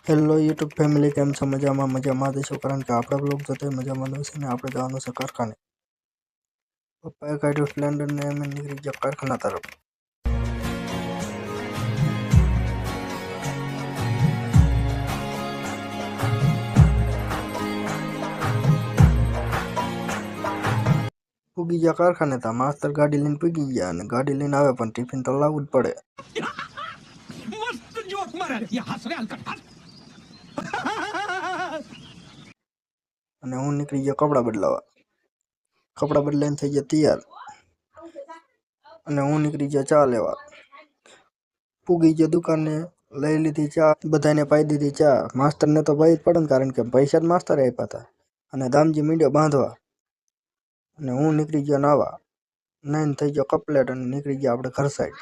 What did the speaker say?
Hello YouTube family, કેમ છો? મજામાં દેશો, કારણ કે આપણા બ્લોગ જોતા મજામાં છે ને આપણે જવાનું છે કારખાને. પપ્પાએ કાઢ્યું સ્પ્લેન્ડર ને અમે નીકળી ગયા કારખાના તરફ. પૂગી ગયા કારખાને તા માસ્તર ગાડી લઈને પૂગી ગયા, અને ગાડી લઈને આવે પણ ટિફિન તો લાવવું જ પડે. અને હું નીકળી ગયો કપડાં બદલાવા. કપડાં બદલાઈને થઈ ગયા તૈયાર, અને હું નીકળી ગયો ચા લેવા. પૂગી ગયો દુકાને, લઈ લીધી ચા, બધાને પાઈ દીધી ચા. માસ્તરને તો પાઈ જ પડે ને, કારણ કે પૈસા જ માસ્તરે આપ્યા હતા. અને દામજી મીંડ્યો બાંધવા, અને હું નીકળી ગયો નાવા. નાઈને થઈ ગયો કપલેટ અને નીકળી ગયા આપણે ઘર સાઈડ.